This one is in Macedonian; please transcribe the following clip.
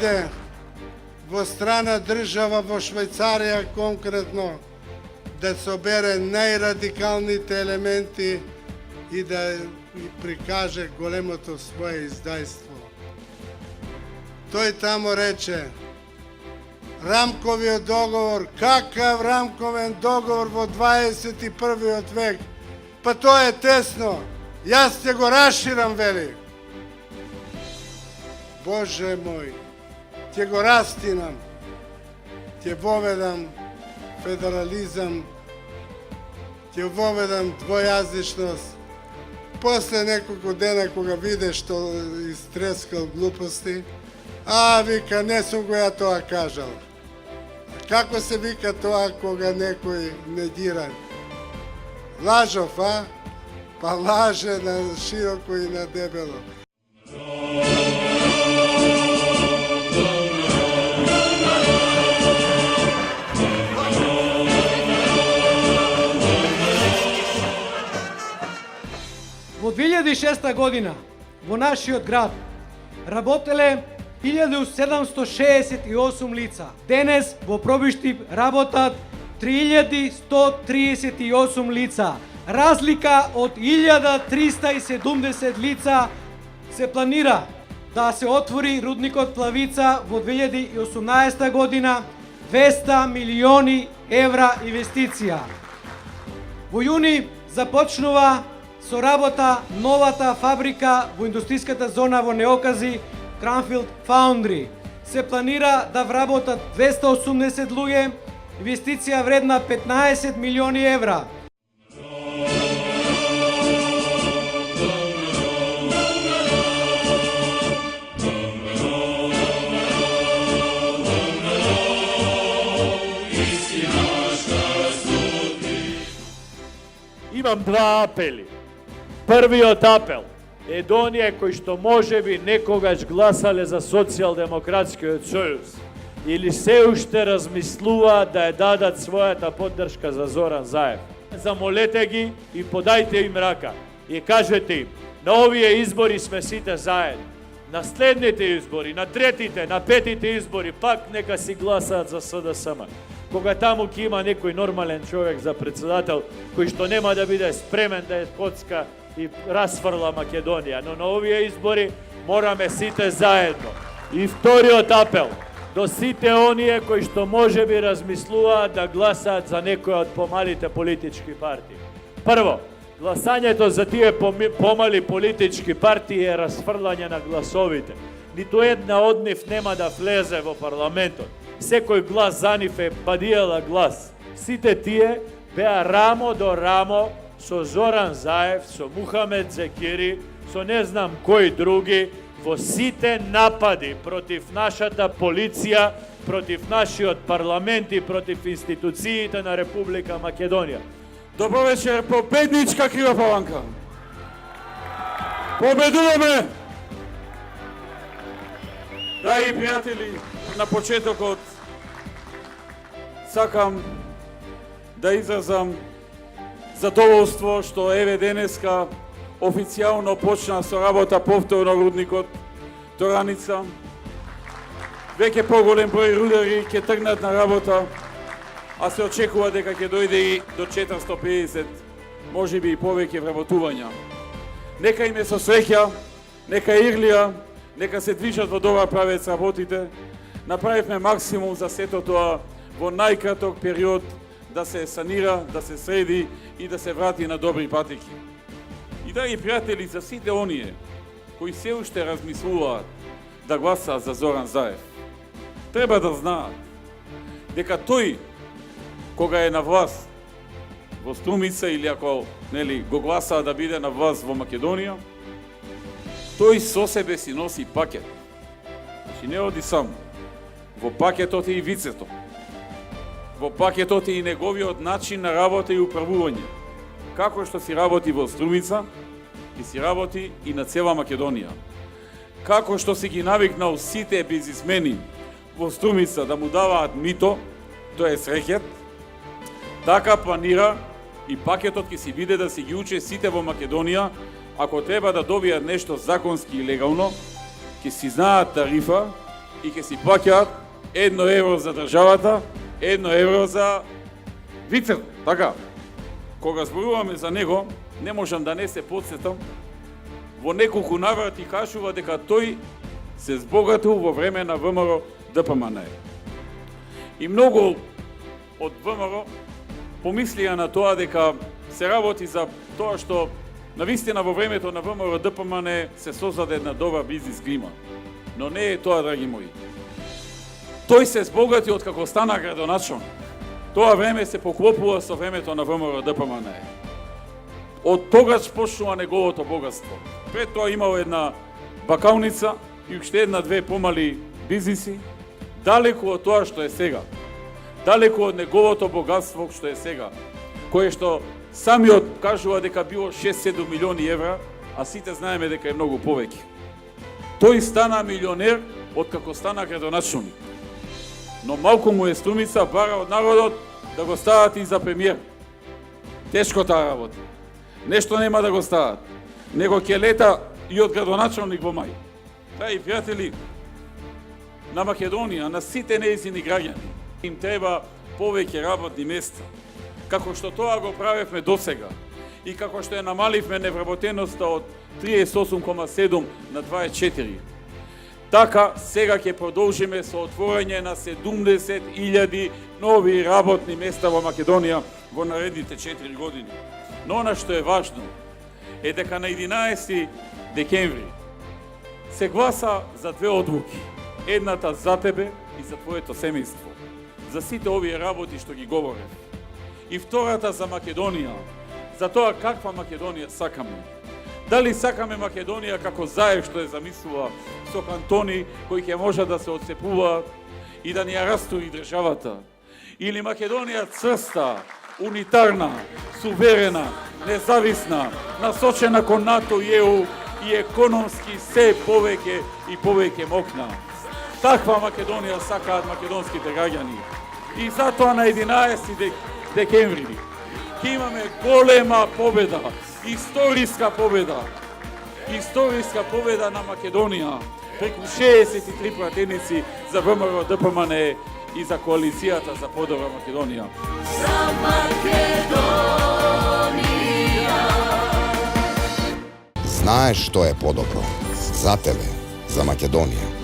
иде во страна држава, во Швајцарија конкретно, да собере најрадикалните елементи и да прикаже големото своje издајство. Тој тамо рече, рамковиот договор, какав рамковен договор во 21. век? Па тоа е тесно, јас ќе го расширам, вели. Боже мој, ќе го растинам, ќе воведам федерализам, ќе воведам двојазичност. После неколку дена кога виде што истрескал глупости, вика, не сум го ја тоа кажал. Како се вика тоа кога некој негира? Лажов, а? Па лаже на широко и на дебело. Во 2006 година во нашиот град работеле 1768 лица. Денес во Пробиштип работат 3138 лица. Разлика од 1370 лица. Се планира да се отвори рудникот Плавица во 2018 година, 200 милиони евра инвестиција. Во јуни започнува со работа новата фабрика во индустријската зона во Неокази, Кранфилд Фаундри. Се планира да вработат 280 луѓе, инвестиција вредна 15 милиони евра. Имам два апели. Првиот апел е до оние кои што можеби некогаш гласале за Социјалдемократскиот сојуз или се уште размислуваат да ја дадат својата поддршка за Зоран Заев. Замолете ги и подајте им рака и кажете им, на овие избори сме сите заедно. На следните избори, на третите, на петите избори, пак нека си гласаат за СДСМ. Кога таму ќе има некој нормален човек за председател, кој што нема да биде спремен да ја коцка и расфрла Македонија, но на овие избори мораме сите заедно. И вториот апел до сите оние кои што можеби размислуваат да гласаат за некоја од помалите политички партии. Прво, гласањето за тие помали политички партии е расфрлање на гласовите. Ниту една од нив нема да влезе во парламентот. Секој глас за нив е падиела глас. Сите тие беа рамо до рамо со Зоран Заев, со Мухамед Зекири, со не знам кои други, во сите напади против нашата полиција, против нашиот парламент и против институциите на Република Македонија. Добро вечер, победничка Крива Паланка. Победуваме! Драги пријатели, на почетокот сакам да изразам задоволство што еве денеска официјално почна со работа повторно рудникот Тораница. Веќе поголем број рудари ќе тргнат на работа, а се очекува дека ќе дојде и до 450, можеби и повеќе вработувања. Нека им е со среќа, нека ирлија, нека се движат во добар правец работите. Направивме максимум за сето тоа во најкраток период да се санира, да се среди и да се врати на добри патеки. И драги пријатели, за сите оние кои се уште размислуваат да гласаат за Зоран Заев, треба да знаат дека тој, кога е на власт во Струмица или ако го гласаа да биде на власт во Македонија, тој со себе си носи пакет. Значи не оди сам. Во пакетот е и вицето. Во пакетот е и неговиот начин на работа и управување. Како што си работи во Струмица, и си работи и на цела Македонија. Како што си ги навикнал сите бизнисмени во Струмица да му даваат мито, тоа е рекет, така планира и пакетот ќе си биде да си ги уче сите во Македонија, ако треба да добијат нешто законски и легално, ќе си знаат тарифа и ќе си плаќаат 1 евро за државата, 1 евро за вицето, така. Кога зборуваме за него, не можам да не се подсетам, во неколку наврати кажува дека тој се збогатил во време на ВМРО ДПМН. И многу од ВМРО помислија на тоа дека се работи за тоа што навистина во времето на ВМРО ДПМН се создаде една добра бизнис клима. Но не е тоа, драги мои. Тој се збогати од како стана градоначалник. Тоа време се поклопува со времето на ВМРО ДПМН. Од тогаш почнува неговото богатство. Пред тоа имал една бакалница и уште една-две помали бизниси, далеку од тоа што е сега. Далеку од неговото богатство што е сега, кое што самиот кажува дека било 6-7 милиони евра, а сите знаеме дека е многу повеќе. Тој стана милионер откако стана градоначалник. Но малку му е струмица, бара од народот да го стават и за премиер. Тешко таа работа. Нешто нема да го стават. Него ќе лета и од градоначалник во мај. Драги пријатели, на Македонија, на сите нејзини граѓани, им треба повеќе работни места. Како што тоа го правевме досега и како што ја намаливме невработеноста од 38,7 на 24. Така, сега ќе продолжиме со отворање на 70.000 нови работни места во Македонија во наредните 4 години. Но она што е важно е дека на 11 декември се гласа за две одлуки. Едната за тебе и за твоето семејство. За сите овие работи што ги говорев. И втората за Македонија, за тоа каква Македонија сакаме. Дали сакаме Македонија како Заев што е замислува со кантони кои ќе можат да се отцепуваат и да ни ја растури државата? Или Македонија црста, унитарна, суверена, независна, насочена кон НАТО и ЕУ и економски се повеќе и повеќе мокна? Таква Македонија сакаат македонските граѓани. И затоа на 11 декември ќе имаме голема победа, историска победа на Македонија преку 63 пратеници за ВМРО ДПМН и за коалицијата за подобра Македонија. За Македонија. Знаеш што е подобро за тебе, за Македонија.